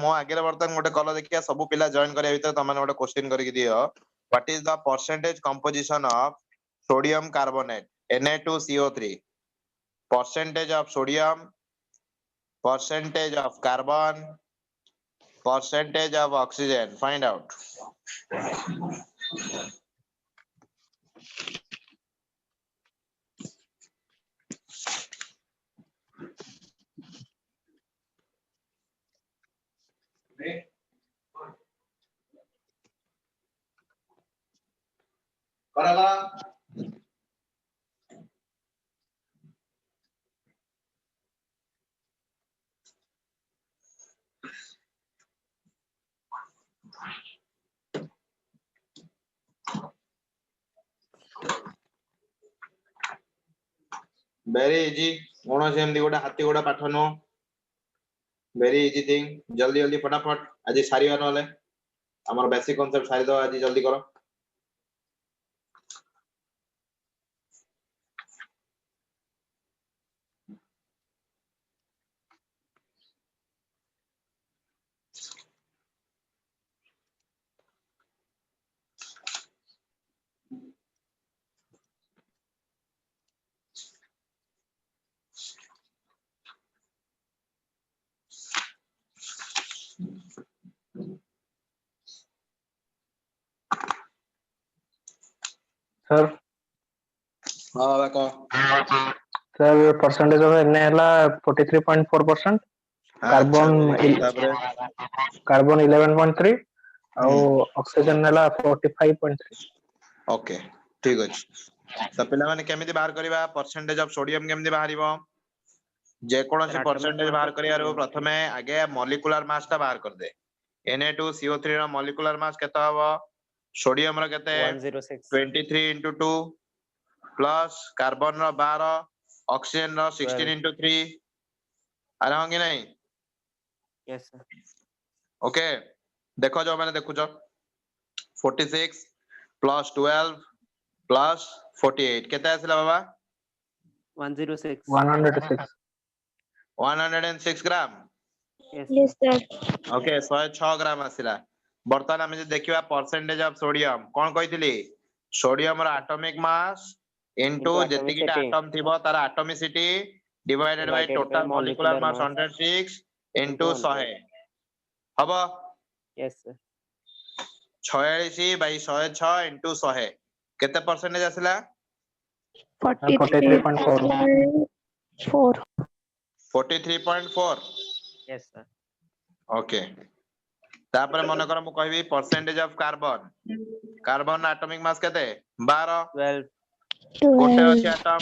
मो आगे बर्तन गोटे कल देखिया सब पिला जॉइन करिया भीतर तमने गोटे क्वेश्चन करके दियो what is the percentage composition of sodium carbonate Na2CO3 percentage of sodium percentage of carbon percentage of oxygen find out कराला very easy कोन से एमदी गोटा हाथी गोटा पाठ नो very easy thing जल्दी जल्दी फटाफट आज सारी बार नले हमर बेसिक कांसेप्ट सारी दो आज जल्दी करो सर हां बाको सर परसेंटेज ऑफ Na हला 43.4%, कार्बन कार्बन 11.3 और ऑक्सीजन हला 45.3। ओके ठीक अछि तो पिला माने केमिति बाहर करबा परसेंटेज ऑफ सोडियम केमिति बाहरिबो जे कोनोसी परसेंटेज बाहर करियारो प्रथमे आगे मॉलिक्यूलर मास ता बाहर कर दे Na2CO3 रो मॉलिक्यूलर मास केता हबो सोडियम रो केते 106 23 into 2 प्लस कार्बन रो 12 ऑक्सीजन रो 16 into 3 अरे होंगे नहीं यस सर ओके देखो जो मैंने देखो जो 46 plus 12 plus 48 केता आसिला बाबा 106 106 gram Yes, sir. Okay 106 gram आसिला बर्तमान हम जे देखिबा परसेंटेज ऑफ सोडियम कोन कहितली सोडियम रो एटॉमिक मास इनटू Into जेतिकिटा atomicity एटम थिबो तार atomicity divided by divided by total molecular molecular mass mass 106 into into 100 100 हबो यस सर 46 बाय 106 इनटू 100 केते परसेंटेज आसिला 43.4. 43.4 यस सर ओके तापर मन कर मु कहबी percentage of carbon atomic mass केते 12 गोटे 12. अछि एटम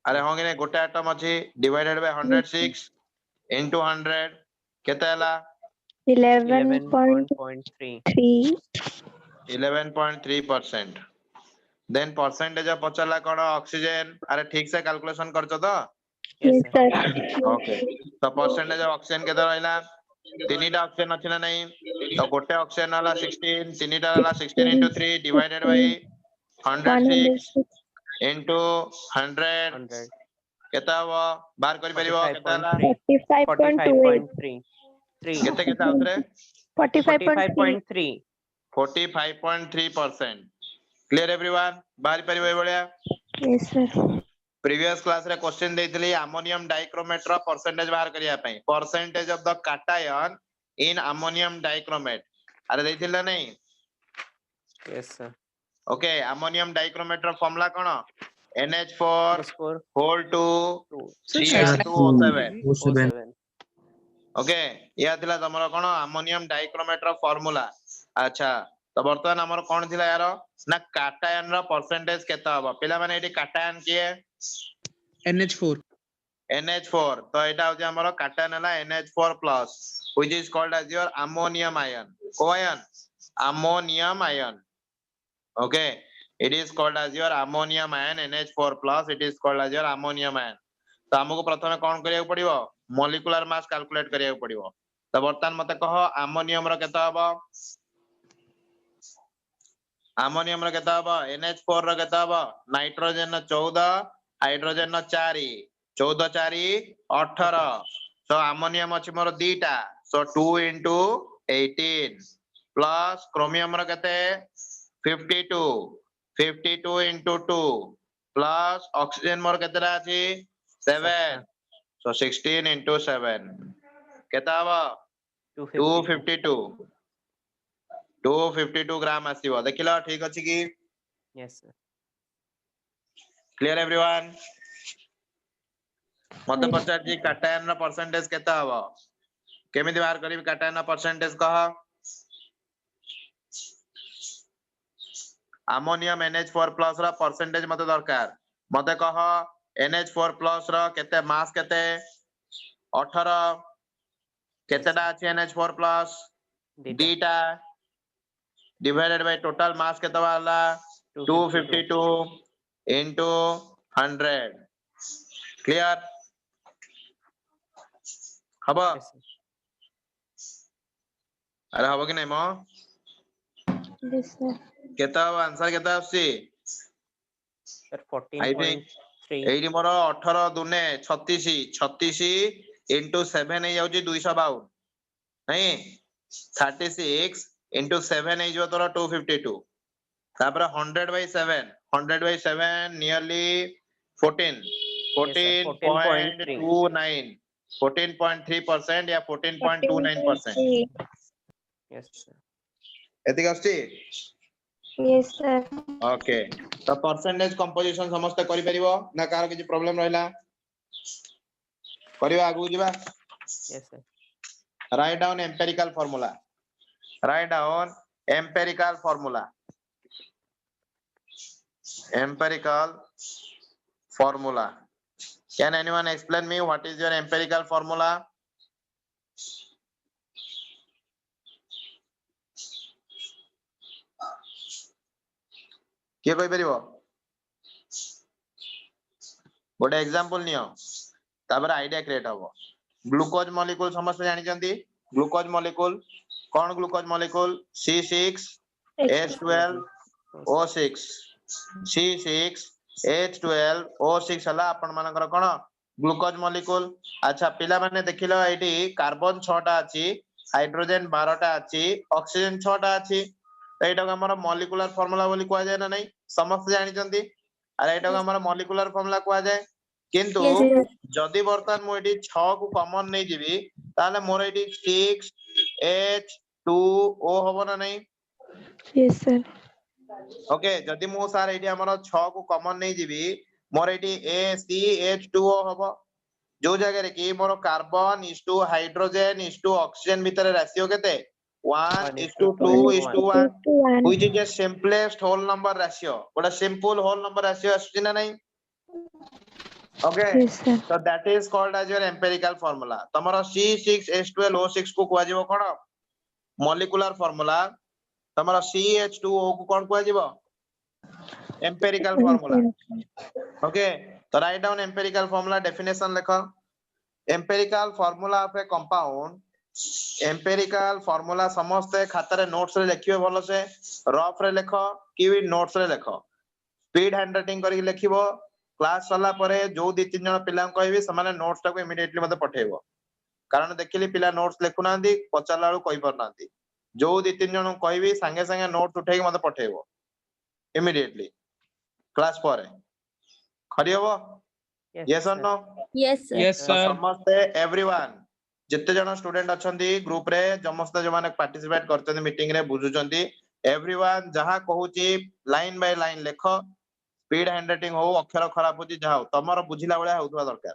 अरे होंगे ने गोटे एटम अछि डिवाइडेड बाय 106 इनटू 100 केते हला 11.3. 11.3% देन परसेंटेज ऑफ पचला कोन ऑक्सीजन अरे ठीक से कैलकुलेशन करछो तो yes Yes, sir sir. Okay तो परसेंटेज ऑफ ऑक्सीजन केते रहला तीनटा ऑक्सीजन अछि ना नहीं तो गोटे ऑक्सीजन वाला 16 तीनटा वाला 16 into 3 डिवाइडेड बाय 106 106. into 100 100 केता हबो बाहर करि परिबो केता हला 45.28. 45.3 केते केता आउतरे 45.3. 45.3% क्लियर एवरीवन बाहर परिबो ए बळिया Yes, sir. प्रीवियस क्लास रे क्वेश्चन देइतली अमोनियम डाइक्रोमेट रो परसेंटेज बाहर करिया पई percentage of the cation in ammonium dichromate अरे देइतिला नहीं yes sir okay ammonium dichromate रो फॉर्मूला कोन NH4 +4 whole 2 3 3H2O7 07 ओके या थिला तमरो कोन अमोनियम डाइक्रोमेट रो फार्मूला अच्छा तो वर्तमान हमर कोन थिला यार ना कैटायन रो परसेंटेज केता हबो पिला माने एटी कैटायन किए NH4 NH4 तो एटा होजे हमर कैटायन हला NH4 plus which is called as your ammonium ion को ion ammonium ion okay it is called as your ammonium ion NH4 plus it is called as your ammonium ion तो हमको प्रथमे कोन करिया पड़िबो molecular mass calculate करिया पड़िबो तो वर्तमान मते कह अमोनियम रो केता हबो अमोनियम रो केता हबो NH4 रो केता हबो नाइट्रोजन 14 हाइड्रोजन 4 14 4 18 तो अमोनियम अछि मोर 2टा So 2 into 18 plus chromium ro kete 52 52 into 2 plus oxygen more kete ra achi 7 so 16 into 7 keta haba 252 252 ग्राम आसीबो देखिलो ठीक अछि की Yes, sir. क्लियर एवरीवन मते Yes. पचार जी काटायन रो परसेंटेज केता हबो केमिति बाहर करिवि काटायन रो परसेंटेज कह अमोनियम NH4 प्लस रो परसेंटेज मते दरकार मते कह NH4 प्लस रो केते मास केते 18 केतेटा अछि NH4 plus Data. दीटा divided by total mass केते वाला 252 into 100 clear हबो Yes, sir. अरे हबो कि नै म Yes, sir. केते आंसर केते आसी Sir, I think 14.3. एइडी मोर 18 दुने 36 36 into 7 हे जाउची 252 नहीं 36 into 7 हे जो तोर 252 तापर 100 by 7 100 by 7 nearly 14 Yes, sir. 14.3. 14.29 14.3% या 14.29% 14.3. Yes, sir. एतिक आसी Yes, sir. ओके तो परसेंटेज कंपोजिशन समस्त करि परिबो ना कार किछि प्रॉब्लम रहला करिवा आगु जिबा Yes, sir. write down empirical formula write down empirical formula empirical formula can anyone explain me what is your empirical formula किए कहि परिबो गोटे एग्जांपल नियो तापर आईडिया क्रिएट हबो ग्लूकोज मॉलिक्यूल समस्त जानि जंती ग्लूकोज मॉलिक्यूल कोन ग्लूकोज मॉलिक्यूल C6H12O6 C6H12O6 हला आपण मानकर कोन ग्लूकोज मॉलिक्यूल अच्छा पिला माने देखिलो एटी कार्बन 6 टा अछि हाइड्रोजन 12 टा अछि ऑक्सीजन 6 टा अछि एटा हमर मॉलिक्यूलर फार्मूला बोली कोआ जाय ना नै समस्त जानि जंती अरे एटा हमर मॉलिक्यूलर फार्मूला कोआ जाय किंतु Yes, sir. जदि वर्तमान मु एटी 6 को कॉमन नै जिवि ताले मोर एटी 6H2O होबो ना नै Yes, sir. ओके जदि मु सर एटी हमर 6 को कॉमन नै जिवि मोर एटी ACH2O होबो जो जगह रे कि मोर कार्बन इस टू हाइड्रोजन इस टू ऑक्सीजन भीतर रेशियो केते 1:2:1 1:1. which is the simplest whole number ratio what a simple whole number ratio आसुची ना नै okay Yes, sir. so that is called as your empirical formula तमरो C6H12O6 को कुआ जिवो कोन molecular formula तमरो CH2O को कोन कुआ जिवो empirical formula okay so write down empirical formula definition लिखो empirical formula of a compound empirical formula समस्त खाता रे नोट्स रे लिखियो भलो से रफ रे लिखो कि नोट्स रे लिखो स्पीड हैंडराइटिंग करी लिखिबो क्लास सला परे जो दि तीन जन पिला कहबी समाने नोट्स टाको इमीडिएटली मते पठेइबो कारण देखिली पिला नोट्स लेखु नांदी पचारला वाला कहि पर नांदी जो दि तीन जन कहबी संगे संगे नोट्स उठेई मते पठेइबो इमीडिएटली क्लास परे खरी हबो Yes, यस और sir. No Yes, sir. Yes, तो sir. समस्ते एवरीवन जिते जन स्टूडेंट अछंती ग्रुप रे समस्त जो माने पार्टिसिपेट करछंती मीटिंग रे बुझुचंती एवरीवन जहां कहूची लाइन बाय लाइन लेखो स्पीड हैंडराइटिंग हो अक्षर खराब होची जाओ तमरो बुझिला बळा होतबा दरकार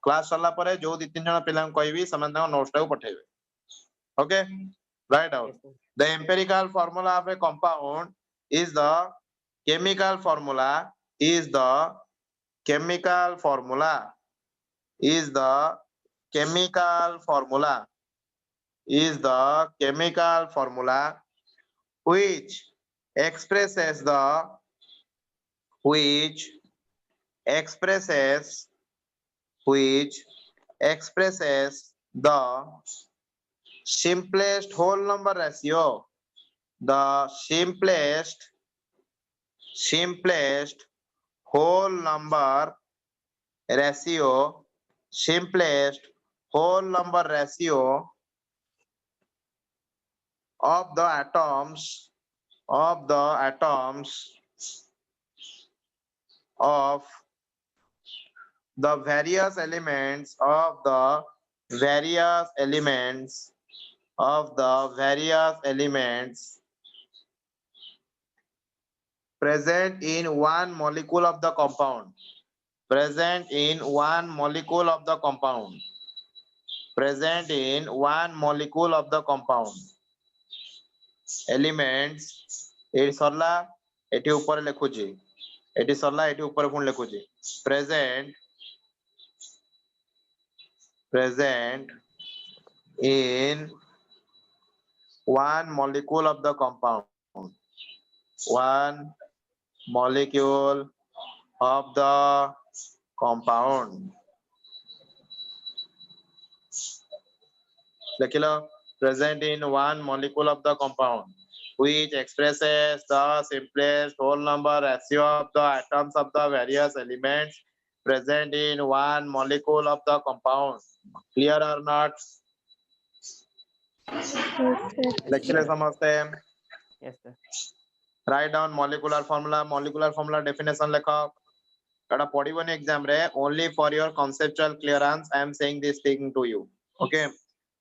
क्लास सरला परे जो दि तीन जन पिला कहबी समान नोट्स टाको पठेबे okay write down Yes, sir. The empirical formula of a compound is the chemical formula is the chemical formula is the chemical formula is the chemical formula which expresses the which expresses which expresses the simplest whole number ratio the simplest whole number ratio simplest whole number ratio of the atoms of the various elements present in one molecule of the compound. Present in one molecule of the compound. Present in one molecule of the compound. Elements ଏଠି ସରଲା ଏଠି ଉପରେ ଲେଖୁଛି ଏଠି ସରଲା ଏଠି ଉପରେ ପୁଣି ଲେଖୁଛି present in one molecule of the compound. One molecule of the compound. Lekhilo, present in one molecule of the compound, which expresses the simplest whole number ratio of the atoms of the various elements present in one molecule of the compound. Clear or not? Yes, sir. Lekhile samaste. Yes, sir. Write down molecular formula definition lekha. Kada podibani exam re, only for your conceptual clearance I am saying this thing to you. Okay,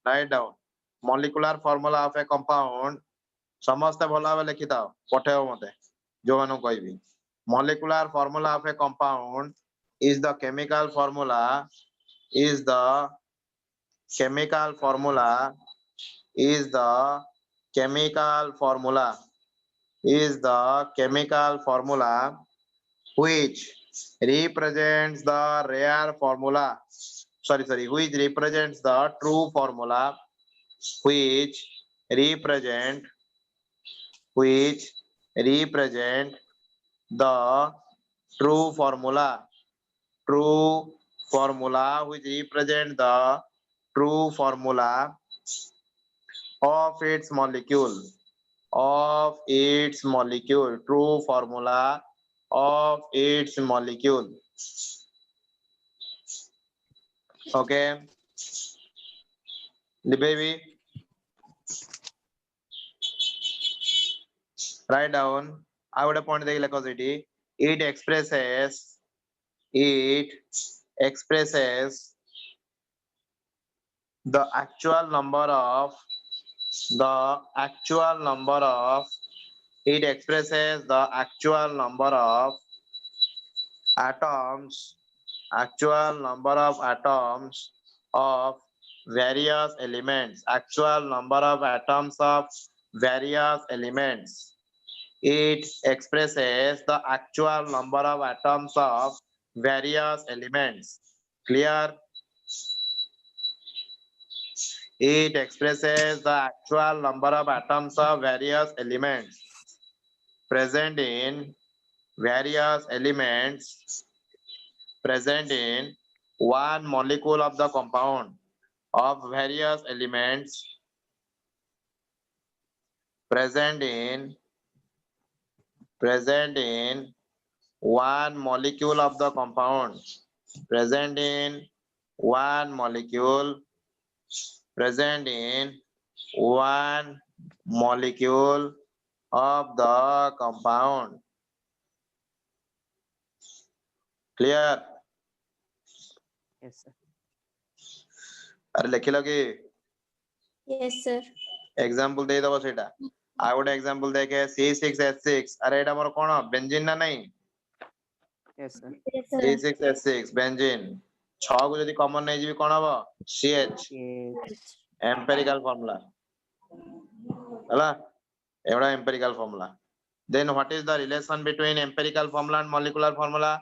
write down molecular formula of a compound. Samaste bhala bale lekhita patheo mate jo manu କହିବି. Molecular formula of a compound is the chemical formula is the chemical formula which represents the rare formula, which represents the true formula, which represent the true formula, which represent the true formula of its molecule, true formula of its molecule. Okay, the baby, write down. I would point the electricity. It expresses the actual number of atoms of various elements. It expresses the actual number of atoms of various elements. Clear? It expresses the actual number of atoms of various elements present in one molecule of the compound of various elements present in one molecule of the compound present in one molecule of the compound. Clear? Yes, sir. अरे लिखिल कि Yes, sir. Example दे दबो सेटा आ गोटे example देखे C6H6 अरे एटा मोर कोन benzene ना नहीं Yes, sir. Yes, sir. C6H6 benzene 6 को यदि कॉमन नहीं जीवी कोन हबो CH Yes. empirical formula हला एवडा empirical formula. Then what is the relation between empirical formula and molecular formula?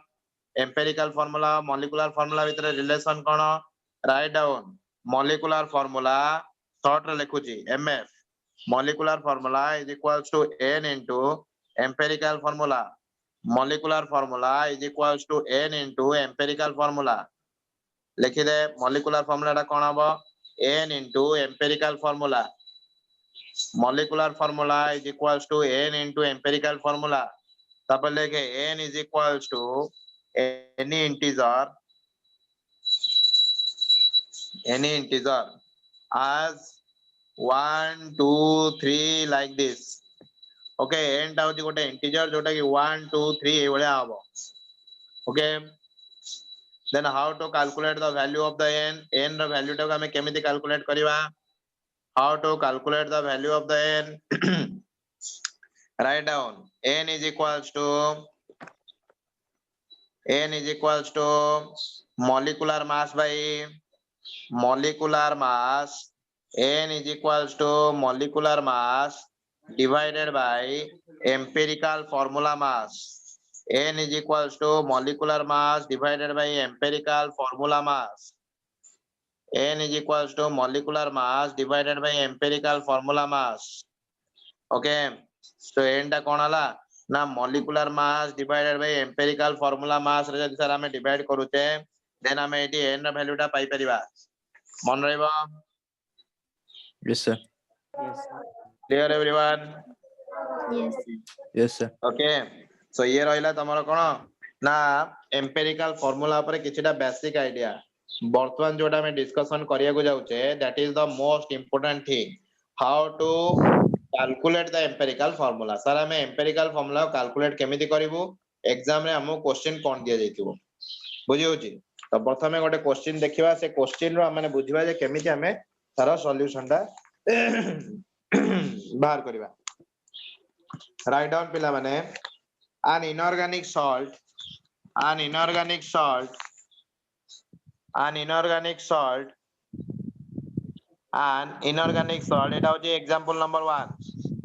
Empirical formula molecular formula ଭିତରେ relation कोन? Write down molecular formula short ରେ ଲେଖୁଛି MF. Molecular formula is equals to N into empirical formula. Molecular formula is equals to N into empirical formula. लिखिदे molecular formula टा कोन हबो N into empirical formula. Molecular formula is equals to N into empirical formula. तापर लेके N is equals to any integer as 1 2 3 like this. Okay, n टा होची गोटे integer जोटा कि 1 2 3 ए भलिया हबो. Okay, then how to calculate the value of the n ର value टा हमें केमिति calculate करिवा? How to calculate the value of the n? Write down n is equals to molecular mass by molecular mass. N is equals to molecular mass divided by empirical formula mass. N is equals to molecular mass divided by empirical formula mass. N is equals to molecular mass divided by empirical formula mass. Okay, so n टा कोन हला ना molecular mass divided by empirical formula mass रे जदि sir हमें divide करूचे then हमें eighty n ର value टा पाई परिबा. मन रहइबो? Yes, sir. Yes, sir. Clear everyone? Yes, sir. Yes, sir. Okay, so ये रहिला तमरो कोन ना empirical formula ऊपर किछिटा बेसिक आइडिया. वर्तमान जोटा हमें डिस्कशन करिया को जाउचे that is the most important thing, how to calculate the empirical formula. Sir हमें empirical formula calculate केमिति करिवु एग्जाम रे हमो क्वेश्चन कोन दिया जाइतिबो बुझि होची. तो प्रथमे गोटे क्वेश्चन देखिबा, से क्वेश्चन रो हमने बुझिबा जे केमिति हमें तार सॉल्यूशन टा बाहर करिबा. राइट डाउन पिला माने an inorganic salt এটা হচ্ছে एग्जांपल नंबर 1.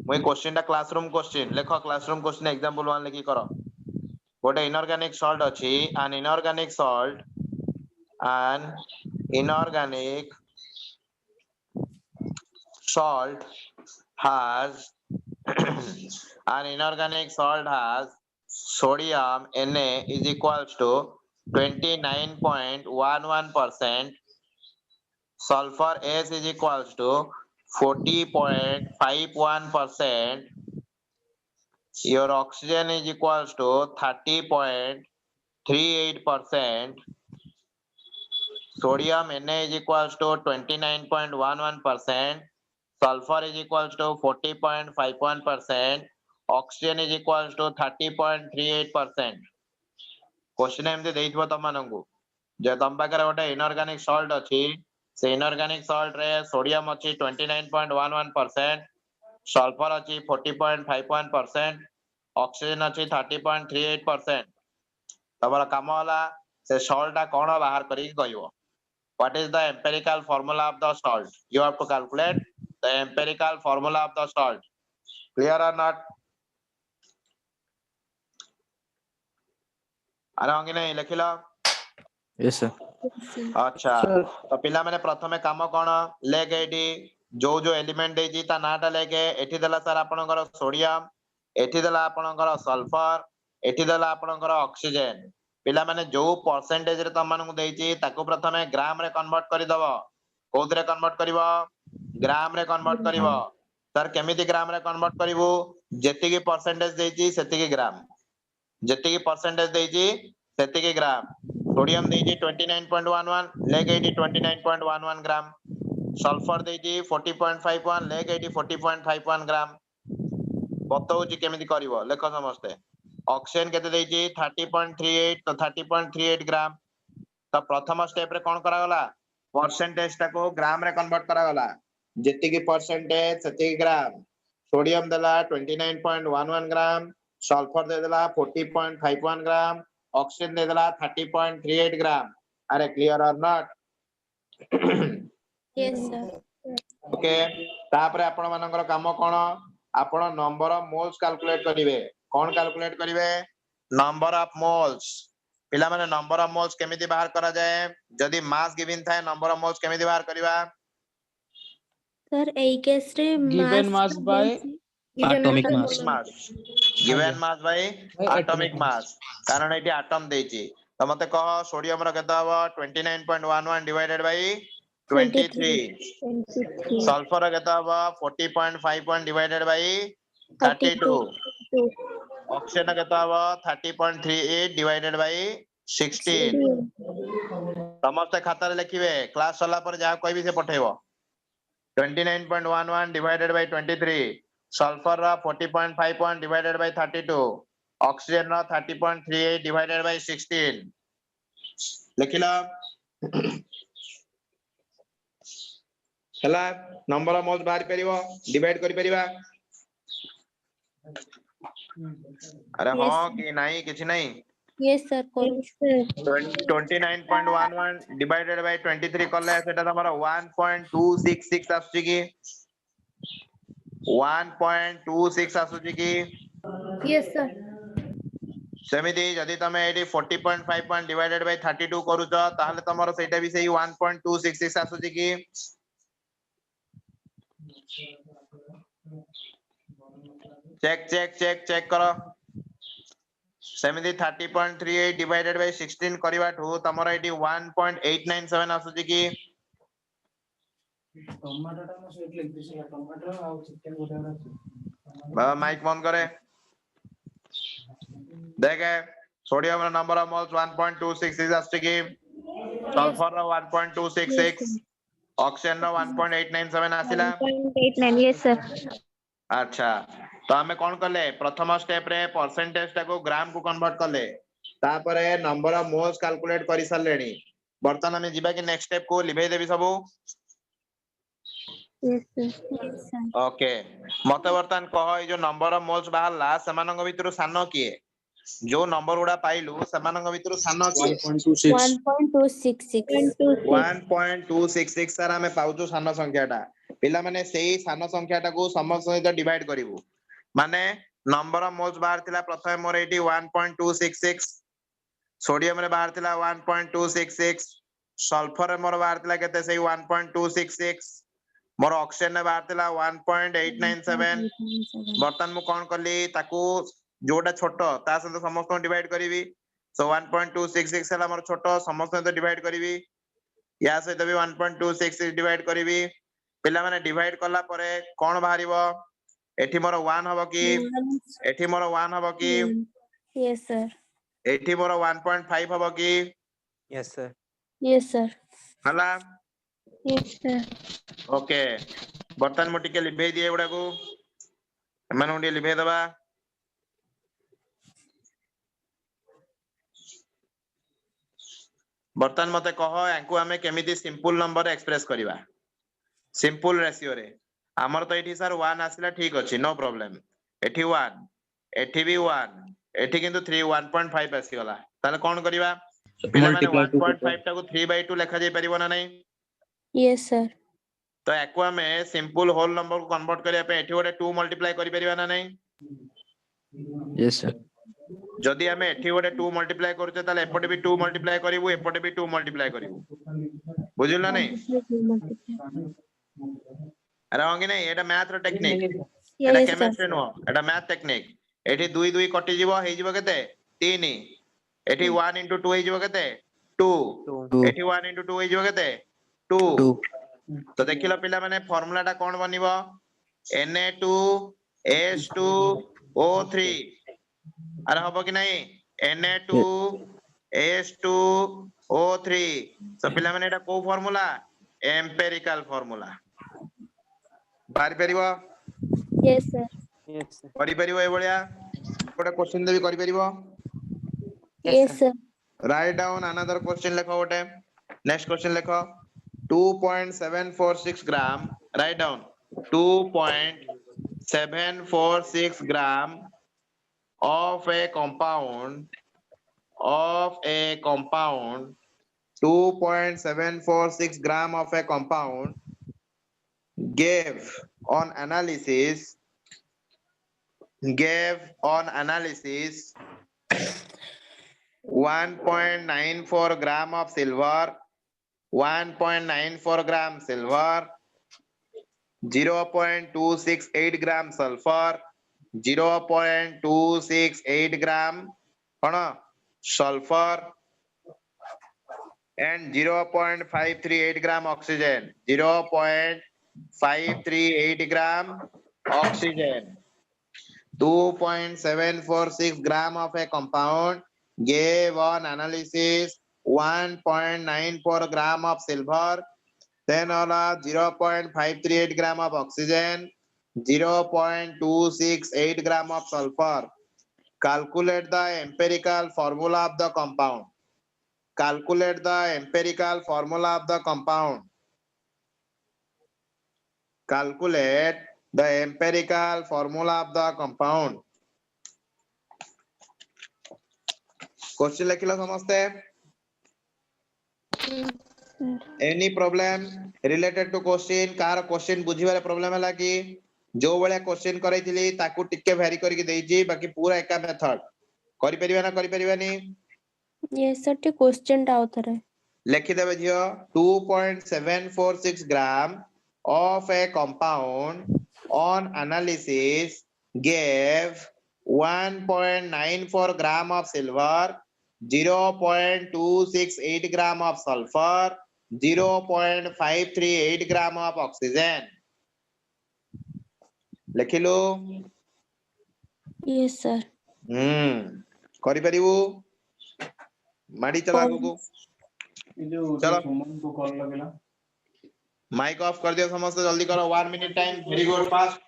মই क्वेश्चन टा क्लासरूम क्वेश्चन लेखो, क्लासरूम क्वेश्चन एग्जांपल 1 लिखि करो. गोटे inorganic salt अछि, an inorganic salt has sodium Na is equals to 29.11%, sulfur S is equals to 40.51%, your oxygen is equals to 30.38%, sodium Na is equals to 29.11%, sulfur is equals to 40.51%, oxygen is equals to 30.38%. Question एमते देइथबो तमनंगु जे तम पाकर गोटे inorganic salt अछि, से inorganic salt रे sodium अछि 29.11%, sulphur अछि 40.51%, oxygen अछि 30.38%. तमरा काम होला से सॉल्ट ता कोन बाहर करी कहिवो. What is the empirical formula of the salt? You have to calculate the empirical formula of the salt. Clear or not? अरे होंगे नहीं लिखिला. Yes, sir. अच्छा, Sir. तो पिला माने प्रथमे काम कोन लेके एटी जो जो एलिमेंट देजी ता नाटा लेके एठी देला सर आपनकर सोडियम, एठी देला आपनकर सल्फर, एठी देला आपनकर ऑक्सीजन. पिला माने जो परसेंटेज रे तमन को देजी ताको प्रथमे ग्राम रे कन्वर्ट करि दबो. कोदरे कन्वर्ट करिवो? ग्राम रे कन्वर्ट करिवो. सर केमिति ग्राम रे कन्वर्ट करिवो? जेति की परसेंटेज देजी सेति की ग्राम, जेति की परसेंटेज देजी सेति की ग्राम. सोडियम देजी 29.11 लेके एटी 29.11 ग्राम, सल्फर देजी 40.51 लेके एटी 40.51 ग्राम. बतौची केमिति करिवो लेखो समस्ते. ऑक्सीजन केते देजी 30.38, तो 30.38 ग्राम. तो प्रथम स्टेप रे कोन करा गला, परसेंटेज टा को ग्राम रे कन्वर्ट करा गला. जेति की परसेंटेज सेति की ग्राम. सोडियम देला 29.11 ग्राम, सल्फर दे देला 40.51 ग्राम, ऑक्सीजन दे देला 30.38 ग्राम. अरे क्लियर और नॉट? Yes, sir. ओके, तापरे आपण मानकर काम कोन, आपण नंबर ऑफ मोल्स कैलकुलेट करिवे. कोन कैलकुलेट करिवे? Number of moles. पिला माने नंबर ऑफ मोल्स केमिति बाहर करा जाए, जदी मास गिवन थाए नंबर ऑफ मोल्स केमिति बाहर करिवा? Sir, A case रे Given mass by Atomic mass. Given mass bye By atomic mass. कारण एटी एटम देची. तो मते कह सोडियम रो केता हबो 29.11 डिवाइडेड बाय 23. 23. सल्फर रो केता हबो 40.51 डिवाइडेड बाय 32. ऑक्सीजन रो केता हबो 30.38 डिवाइडेड बाय 16. समस्त खाता रे लिखिबे, क्लास चला पर जा कोई भी से पठेबो. 29.11 divided by 23. Sulfur 40.51 divided by 32. Oxygen 30.38 divided by 16. लिखिला हला नंबर ऑफ मोल्स बाहर परिबो डिवाइड करि परिबा अरे Yes, हां sir. कि नहीं किछ नहीं Yes, sir. Yes, sir. 29.11 divided by 23 कले सेटा तमरा 1.266 आसुची की 1.26 आसुची की Yes, sir. सेमिति जदि तमे एडी 40.51 डिवाइडेड बाय 32 करूछ ताहले तमरो सेटा भी सेही 1.266 आसुची की चेक चेक चेक चेक करो सेमिति 30.38 डिवाइडेड बाय 16 करिवा ठो तमरो एडी 1.897 आसुची की बाबा माइक बंद करे देखे सोडियम नंबर ऑफ मोल्स 1.266 आसुची की सल्फर 1.266 ऑक्सीजन 1.897 आसिला 1.89. Yes, sir. अच्छा तो हमें कौन कले प्रथम स्टेप रे परसेंटेज टाको ग्राम को कन्वर्ट कले तापरे नंबर ऑफ मोल्स कैलकुलेट करि सरलेनी बर्तन हमें जिबा कि नेक्स्ट स्टेप को लिभे देबी सबु Yes, sir. Yes, sir. Okay मते बर्तन कह ए जो नंबर ऑफ मोल्स बाहरला सेमानंग भितरु सानो किए जो नंबर गुडा पाइलु सेमानंग भितरु सानो किए 1.26. 1.266. 1.266 सर हमें पाउचु सानो संख्याटा पिला माने सेही सानो संख्याटा को समस्त सहित डिवाइड करिवु माने नंबर ऑफ मोल्स बाहर थिला प्रथमे मोर एटी 1.266 सोडियम रे बाहर थिला 1.266 सल्फर रे मोर बाहर थिला केते सेही 1.266 मोर ऑक्सीजन रे बाहर थिला 1.897 बर्तन मु कोन करली ताकू जोटा छोटो ता सहित समस्त डिवाइड करिवि सो 1.266 हला मोर छोटो समस्त सहित डिवाइड करिवि या सहित भी 1.266 डिवाइड करिवि पिला माने डिवाइड करला परे कोन बाहरिबो एठी मोर 1 हबो की एठी मोर 1 हबो की Yes, sir. एठी मोर 1.5 हबो की Yes, sir. Yes, sir. हला Yes, sir. ओके बर्तन मु टिके लिभे दिए एगुडा को एमानु टिके लिभे दबा बर्तन मते कह यांकु हमें केमिति सिंपल नंबर एक्सप्रेस करिवा सिंपल रेशियो रे हमर तो एठी सर 1 आसिला ठीक अछि नो प्रॉब्लम एठी 1 एठी भी 1 एठी किंतु 3 1.5 आसी गला ताले कोन करिवा पिला माने Multiply to 1.5 टाको 3/2 लेखा जाई परिबो ना नहीं Yes, sir. तो याकु हमें सिंपल होल नंबर को कन्वर्ट करिया पे एठी गोटे 2 मल्टीप्लाई करि परिबा ना नहीं Yes, sir. जदि हमें एठी गोटे 2 मल्टीप्लाई करूचे ताले एपटे भी 2 मल्टीप्लाई करिवु एपटे भी 2 मल्टीप्लाई करिवु बुझिल ना नहीं अरे होंगे नहीं एटा मैथ रो टेक्निक एटा Yes, sir. केमिस्ट्री नो एटा मैथ टेक्निक एठी 2 2 कटि जीवो हेइ जीवो केते 3 एठी 1 into 2 हेइ जीवो केते 2 Two. 2. एठी 1 into 2 हेइ जीवो केते 2 2. तो देखिलो पिला माने फार्मूला टा कोन बनिबो Na2S2O3 अरे हबो कि नहीं Na2S2O3 तो पिला माने एटा को फार्मूला एम्पिरिकल फार्मूला बारी परिबो Yes, sir. Yes, sir. करि परिबो ए बळिया गोटे क्वेश्चन देबी करि परिबो Yes, sir. Right down another question लिखो गोटे नेक्स्ट क्वेश्चन लिखो 2.746 gram write down 2.746 gram of a compound 2.746 gram of a compound gave on analysis 1.94 gram of silver 1.94 gram silver 0.268 gram sulfur 0.268 gram sulfur and 0.538 gram oxygen 0.538 gram oxygen 2.746 gram of a compound gave on analysis 1.94 gram of silver then 0.538 gram of oxygen, 0.268 gram of sulfur. Calculate the empirical formula of the compound. Calculate the empirical formula of the compound. Calculate the empirical formula of the compound. Question लिखिलो समझते हैं? Any problem related to question? Car question बुझिबारे problem है कि जो वाला question करे थिली ताकू टिके vary करके देइजी बाकी पूरा एका मेथड करि परिबा ना करि परिबानी? Yes sir, टे question टा आउथरे लिखि देबे झियो 2.746 gram of a compound on analysis gave 1.94 gram of silver, 0.268 gram of sulfur, 0.538 gram of oxygen. लिखिलो? Yes sir. करि परिबू? माडी चला आगु चलो माइक ऑफ कर दियो समस्त जल्दी करो 1 minute time very good fast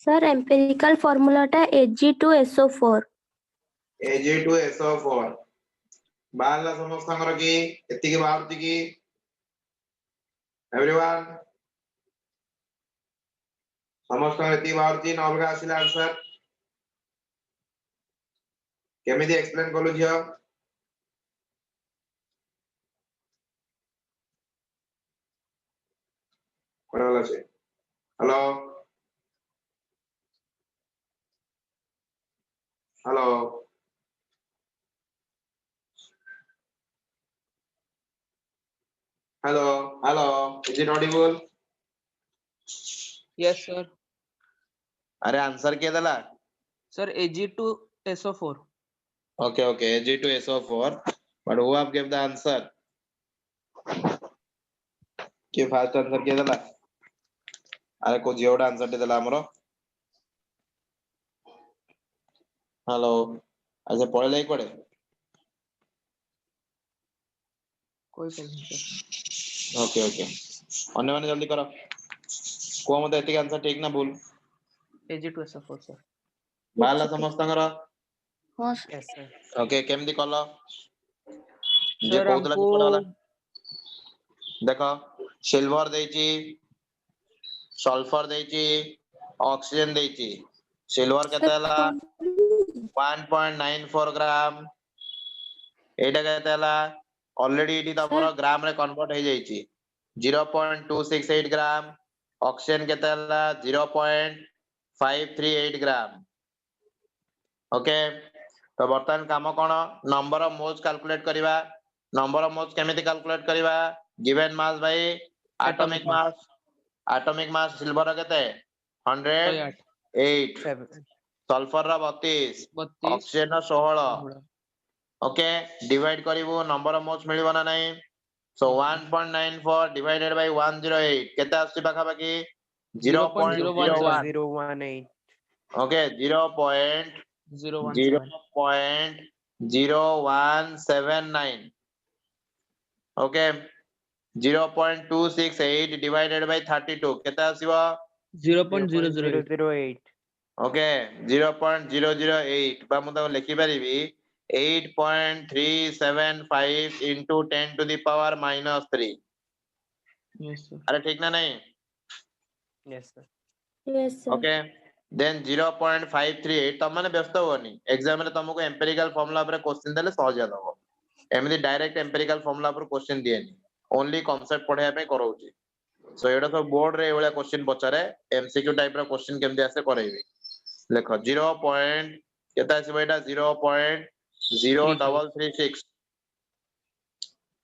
Sir, empirical formula टा Ag2SO4. Ag2SO4 बाहरला समस्तଙ୍କର की एतिକି ବାହାରୁଛି କି एवरीवन ସମସ୍ତଙ୍କର ଏତିକି ବାହାରୁଛି ନା ଅଲଗା ଆସିଲା ଆନ୍ସର କେମିତି ଏକ୍ସପ୍ଲେନ କଲୁ ଝିଅ କୋଣ ହେଲା ସେ hello hello hello hello is it Audible Yes, sir. अरे आंसर किए देला Sir, Ag2SO4. okay okay Ag2SO4 but who have gave the answer के फास्ट आंसर किए देला अरे को जियोडा आंसर दे देला हमरो हेलो अच्छा पढ़े लाई पड़े कोई नहीं sir. ओके ओके अन्य माने जल्दी करो को मते एतिक आंसर ठीक ना भूल Ag2SO4, sir. बाला समस्तंगर हाँ Yes sir. ओके केमदी कलो जे Sir, कहतला हमको कि पढ़ा वाला देखो सिल्वर देची सल्फर देची ऑक्सीजन देची सिल्वर केते हला 1.94 ग्राम एटा केते हला ऑलरेडी इटी तमरो ग्राम रे कन्वर्ट हो जाईची 0.268 ग्राम ऑक्सीजन केते हला 0.538 ग्राम ओके तो बर्तमान काम कोन नंबर ऑफ मोल्स कैलकुलेट करिवा नंबर ऑफ मोल्स केमिति कैलकुलेट करिवा given mass by atomic mass silver केते 108 7. सल्फर रा 32 32 ऑक्सीजन रा 16 ओके डिवाइड करिवो नंबर ऑफ मोल्स मिलिबो ना नाही सो 1.94 डिवाइडेड बाय 108 केते आसी पाखा बाकी 0.01 018. ओके 017. 0.0179 ओके 0.268 divided by 32 केते आसीबो 0.008. 0.008. ओके 0.008 बा मु त लिखि परिबी 8.375 into 10 to the power minus 3 Yes, sir. अरे ठीक ना नहीं? Yes, sir. Yes, sir. Okay then 0.538 तब मैंने व्यस्त होनी एग्जाम रे तुमको एम्पिरिकल फार्मूला पर क्वेश्चन देले सहज दबो एमदी डायरेक्ट एम्पिरिकल फार्मूला पर क्वेश्चन दिएनी ओनली कांसेप्ट पढाया पे करौची सो एटा सब बोर्ड रे एवला क्वेश्चन पचारे एमसीक्यू टाइप रो क्वेश्चन केमदी आसे करैबी लेखो 0. केता आसीबो एटा 0.0336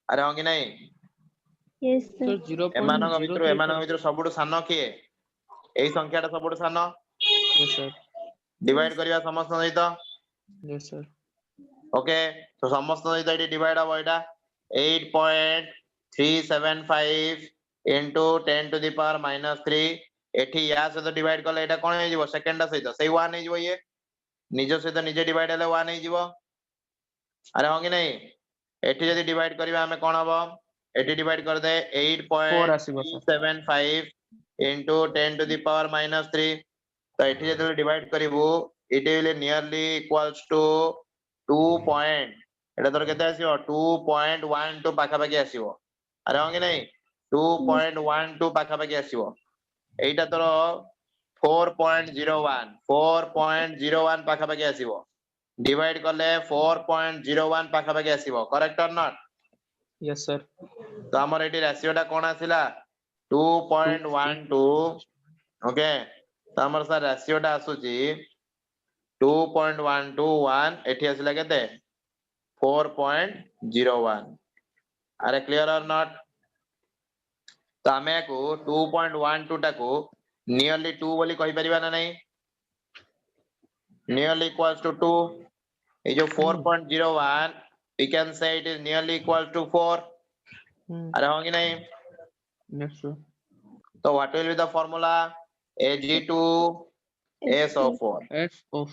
अरे होंगी नहीं Yes, Sir, sir. एमानक भितरु 0.03. सबुडु सानो किए एई संख्याटा सबुडु सानो Yes, sir. डिवाइड करिया समस्त सहित Yes, sir. ओके तो समस्त सहित एटी डिवाइड हबो एटा 8.375 into 10 to the power minus 3 एठी या सहित डिवाइड करले एटा कोन हे जिवो सेकंड सहित सेही 1 हे जिवो ये निज सहित निजे डिवाइड हेले 1 हे जिवो अरे होंगी नहीं एठी यदि डिवाइड करिवा हमें कोन हबो एटी डिवाइड कर दे 4 आसीबो, sir. 8.375 into 10 to the power minus 3 तो एठी जदि डिवाइड करिवो it will nearly equals to 2 point एटा तोर केते आसीबो 2.12 पाखा पाखी आसीबो अरे होंगे नहीं 2.12 पाखा पाखी आसीबो एटा तोर 4.01 पाखा पाखी आसीबो डिवाइड करले 4.01 पाखा पाखी आसीबो करेक्ट और नॉट Yes, sir. तो हमर एटी रेशियोटा कोन आसिला 2.12 ओके तो हमर सर रेशियोटा आसुची 2.121 एठी आसिला केते 4.01 अरे क्लियर और नॉट तो हमें को 2.12 टाको नियरली 2 बोली कहि परिबा ना नहीं नियरली इक्वल्स टू 2 ये जो 4.01 we can say it is nearly equal to 4 अरे होंगी नहीं Yes, sir. तो what will be the formula Ag2SO4 F of.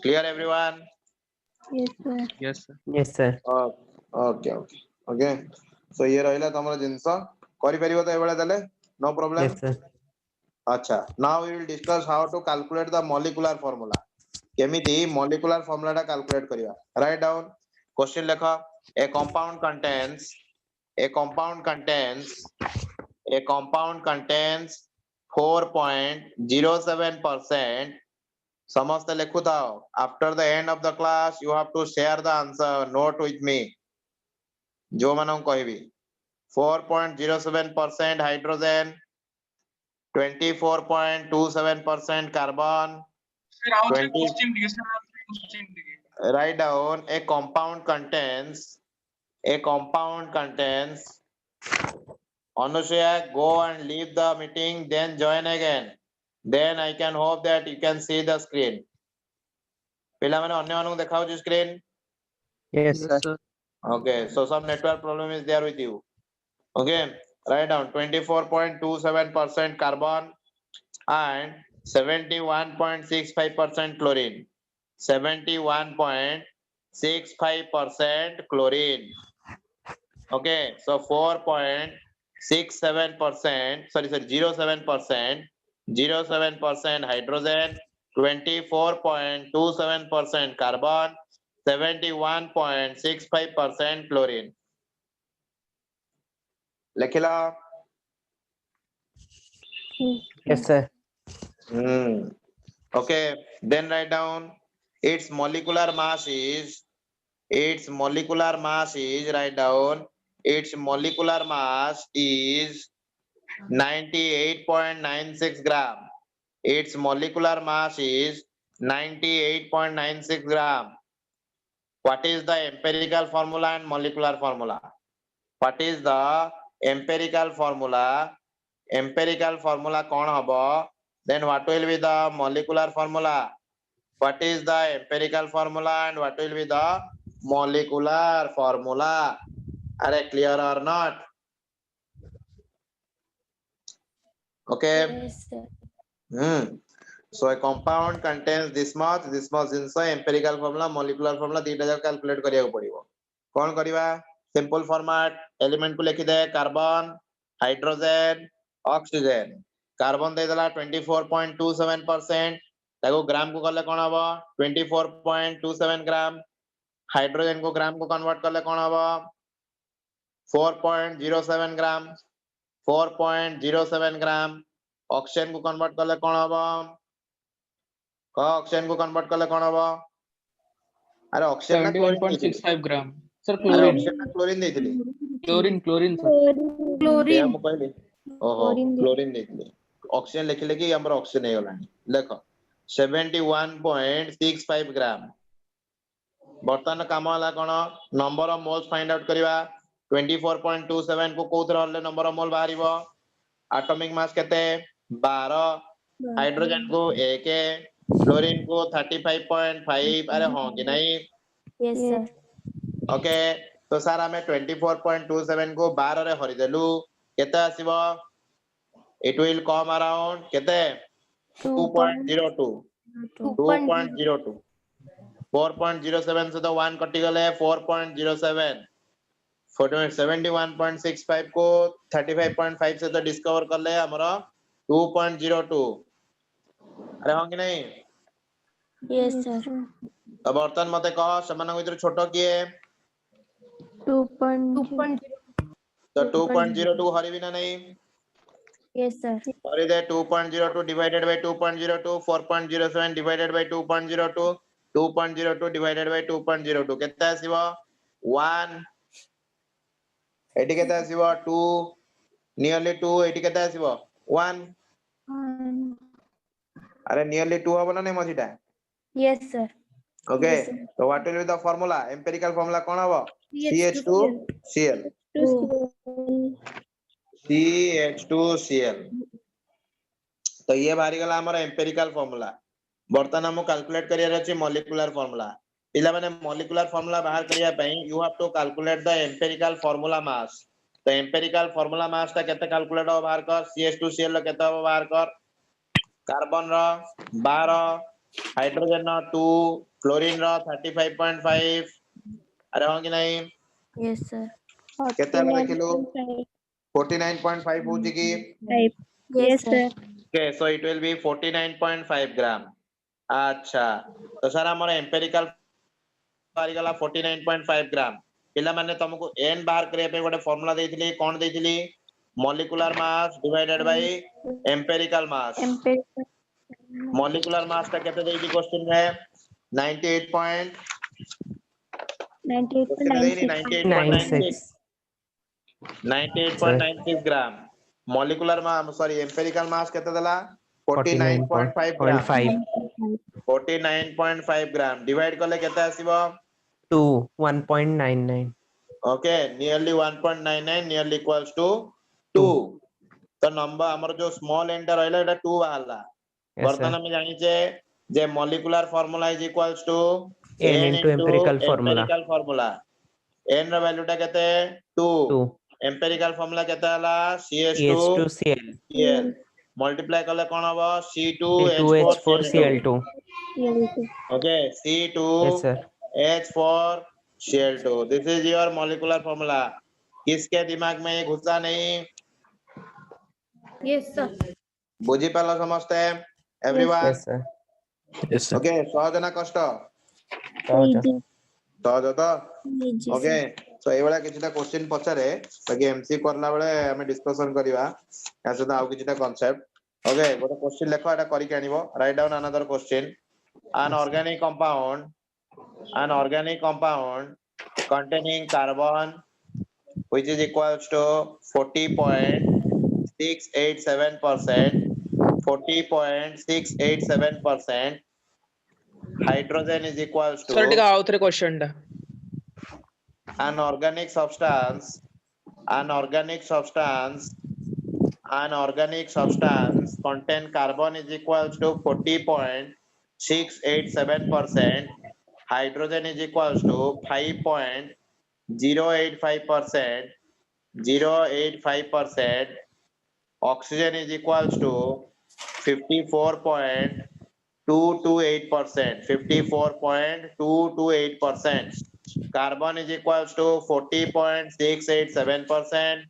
clear everyone Yes, sir. Yes, sir. Yes, sir. Okay okay okay so ये रहिला तमरो जिंस करि परिबो तो एबळे देले नो प्रॉब्लम Yes, sir. अच्छा now we will discuss how to calculate the molecular formula केमिति मॉलिक्यूलर फार्मूलाटा कैलकुलेट करिवा राइट डाउन क्वेश्चन लिखो ए कंपाउंड contains 4.07% समस्त लिखु थाओ after the end of the class you have to share the answer note with me जो मानू कहबी 4.07% hydrogen 24.27% carbon Sir, how much 20 question दिए sir? Question दिए. write down a compound contains Anushya go and leave the meeting then join again then I can hope that you can see the screen पिला माने अन्य मानू देखाउ छी screen Yes, Yes, sir. sir. okay so some network problem is there with you okay write down 24.27% carbon and 71.65% chlorine 71.65% chlorine okay so 4.67% sorry 07% hydrogen 24.27% carbon 71.65% chlorine लिखिला Yes, sir. okay then write down its molecular mass is write down its molecular mass is 98.96 gram its molecular mass is 98.96 gram what is the empirical formula and molecular formula what is the empirical formula कौन हबो then what will be the molecular formula what is the empirical formula and what will be the molecular formula are they clear or not okay Yes, sir. so a compound contains this much inside empirical formula molecular formula दीटा जाक calculate करिया पड़िबो कोन करिवा simple format element को लिखि दे carbon hydrogen oxygen carbon दे देला 24.27% ताको ग्राम को करले कोन हबो 24.27 gram hydrogen को ग्राम को कन्वर्ट करले कोन हबो 4.07 ग्राम 4.07 ग्राम ऑक्सीजन को कन्वर्ट करले कोन हबो क ऑक्सीजन को कन्वर्ट करले कोन हबो अरे ऑक्सीजन ना क्लोरीन देथिली 71.65 gram. Sir, अरे chlorine. ऑक्सीजन ना क्लोरीन देथिली Chlorine, sir. ते Chlorine. हम कहली ओहो Chlorine दे- क्लोरीन देथिली ऑक्सीजन लिखले कि हमर ऑक्सीजन हे गलानी देखो 71.65 ग्राम बर्तमान काम वाला कोन number of moles find out करिवा 24.27 को कोथर हले नंबर ऑफ मोल बाहरिबो एटॉमिक मास केते 12 हाइड्रोजन को 1 क्लोरीन को 35.5 अरे हां कि नहीं Yes, sir. ओके तो सर हमें 24.27 को 12 रे हरि देलु केते आसीबो इट विल कम अराउंड केते 2.02 2.02 4.07 से तो 1 कटि गले 4.07 71.65 को 35.5 से तो डिस्कवर कर ले हमरा 2.02 अरे हां कि नहीं Yes, sir. तो बर्तन मते कह समान भीतर छोटो किए 2.0. तो 2.02 हरिबी ना नहीं Yes, sir. Hari they 2.02 divided by 2.02 4.07 divided by 2.02 2.02 divided by 2.02 केते आसीबो 1 एटी केते आसीबो 2 नियरली 2 एटी केते आसीबो 1 अरे नियरली 2 हबो ना नहीं मझिटा Yes, sir. Okay Yes, sir. तो what will be the formula empirical formula कोन हबो CH2Cl CH2Cl तो ये बाहरी गला हमारा एम्पिरिकल फार्मूला बर्तन हम कैलकुलेट करियर अछि मॉलिक्यूलर फार्मूला पिला माने मॉलिक्यूलर फार्मूला बाहर करिया पई you have to calculate the empirical formula mass तो एम्पिरिकल फार्मूला मास ता केते कैलकुलेट हो बाहर कर CH2Cl लो केते हो बाहर कर कार्बन रो 12 हाइड्रोजन रो 2 क्लोरीन रो 35.5 अरे हो कि नहीं Yes, sir. केते बले किलो 49.5 होची की Yes, sir. okay so it will be 49.5 gram अच्छा तो सर हमर एम्पिरिकल बाहर गला 49.5 ग्राम पिला माने तुमको n बाहर करे पे गोटे फार्मूला देथिली कोन देथिली molecular mass divided by empirical mass Empirical. Molecular mass का केते देइली क्वेश्चन में 98 पॉइंट क्वेश्चन में देइली 98.96. 96 98.96 gram molecular mass sorry empirical mass केते देला 49.5 ग्राम 49.5 49.5 ग्राम डिवाइड करले केते आसीबो 2 1.99 okay nearly 1.99 nearly equals to 2 तो नंबर हमर जो स्मॉल एंड रहला एटा 2 बाहरला yes वर्तमान sir हम जानिचे जे molecular formula is equals to n into empirical formula empirical formula n रो वैल्यू टा केते 2 2 एम्पिरिकल फार्मूला केते हला CH2 CH2 Cl Cl multiply करले कोन हबो C2H4 C2H4 Cl2 okay yes sir C2H4 Cl2 this is your molecular formula किसके दिमाग में ये घुसा नहीं Yes, sir. बुझी पालो समझते everyone yes sir Yes, sir. Okay सहज ना कष्ट सहज सहज तो Easy, ओके sir. सो एई वाला किछटा क्वेश्चन पचारे बाकी एमसी करला बेले हमें डिस्कशन करबा या सदा आउ किछटा कांसेप्ट ओके गोटे क्वेश्चन लेखो एटा करि के आनिबो write down another question an organic compound containing carbon which is equals to 40.687%, 40.687%. Hydrogen is equals Sir, टिका to आउ थरे क्वेश्चन टा. an organic substance contain carbon is equals to 40.687%. Hydrogen is equals to 5.085%. 0.85%. Oxygen is equals to 54.228%. 54.228%. Carbon is equals to 40.687%.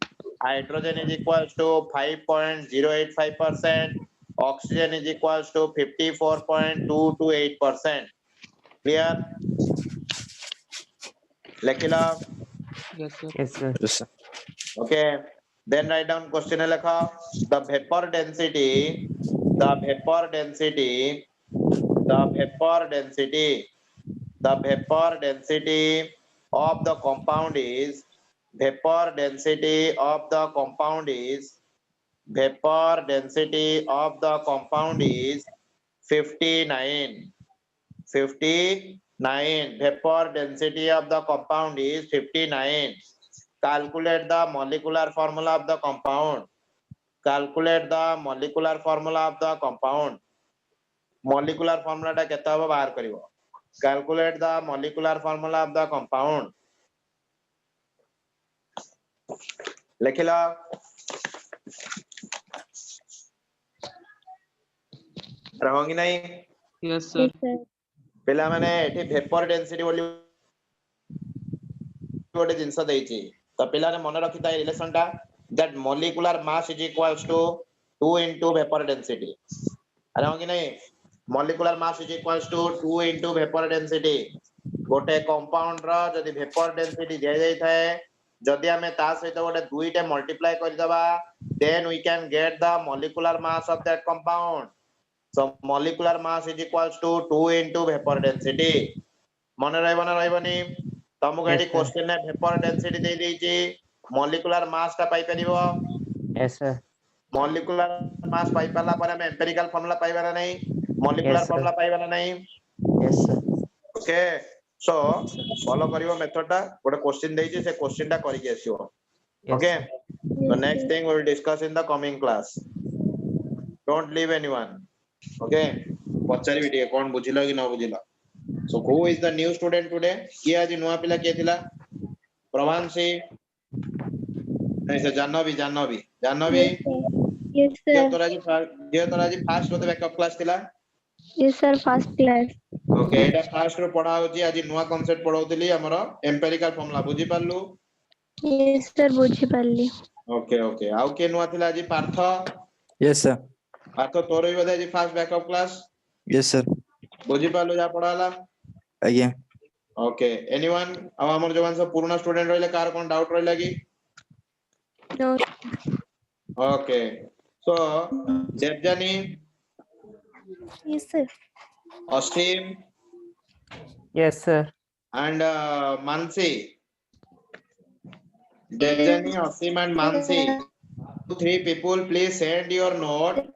Hydrogen is equals to 5.085%. Oxygen is equals to 54.228%. Clear? Lekila. Yes, sir. yes sir Yes, sir. Okay. Then write down question lekha. The vapor density of the compound is 59. 59. Vapor density of the compound is 59. Calculate the molecular formula of the compound. Molecular formula टा केता हबो बाहर करिवो. Calculate the molecular formula of the compound. लिखिला. रहोंगी नहीं. Yes, sir. Yes, sir. पिला माने एठी vapor density बोली गोटे जिंस देइची. तो पिला ने मन रखि ता रिलेशन टा that molecular mass is equals to 2 into vapor density. रहोंगी नहीं. Molecular mass is equals to 2 into vapor density. गोटे कंपाउंड रा जदी vapor density दे जाई थाए जदी हमें ता सहित गोटे 2 टे मल्टीप्लाई कर दबा then we can get the molecular mass of that compound. So molecular mass is equals to 2 into vapor density. मन रहबो ना रहबोनी तमु गाडी Yes, sir. क्वेश्चन ने vapor density दे देइची molecular mass टा पाई परिबो. Yes, sir. molecular mass पाई पाला पर हमें empirical formula पाइबाना नहीं. molecular Yes, sir. formula पाइबाना नहीं. Yes, sir. Okay, so follow करिवो मेथड टा गोटे क्वेश्चन देइची से क्वेश्चन टा करि के आसीओ. Yes, Okay, sir. so next thing we will discuss in the coming class. Don't leave anyone. Okay, पचारि बिटिए कोन बुझिलो कि न बुझिलो. So who is the new student today? किए आज नुआ पिला के थिला? प्रवांशी नहीं से जानवी Yes, ये sir. तोरा जी फर्स्ट होते बैकअप क्लास थिला. Yes, sir. First class. Okay एटा फर्स्ट रो पढा होची आज नुआ कांसेप्ट पढौतली हमरो एम्पिरिकल फार्मूला बुझी पालु. Yes, sir. बुझी पाली. ओके आउ के नुआ थिला आज पार्थ. Yes, sir. पार्थ तोर भी बोधे आज first backup class Yes, sir. बुझी पालु जा पढाला. Again. ओके एनीवन अब हमर जवान सब पूर्ण स्टूडेंट रहले कार कोन डाउट रहले की. No. Okay so Debjani Yes, sir. Asim Yes, sir. and Mansi. Devjani, Asim and Mansi. 3 people please send your note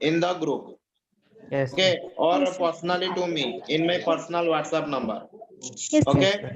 in the group. Yes, sir. Okay, or personally to me in my personal WhatsApp number. Yes, sir. Okay.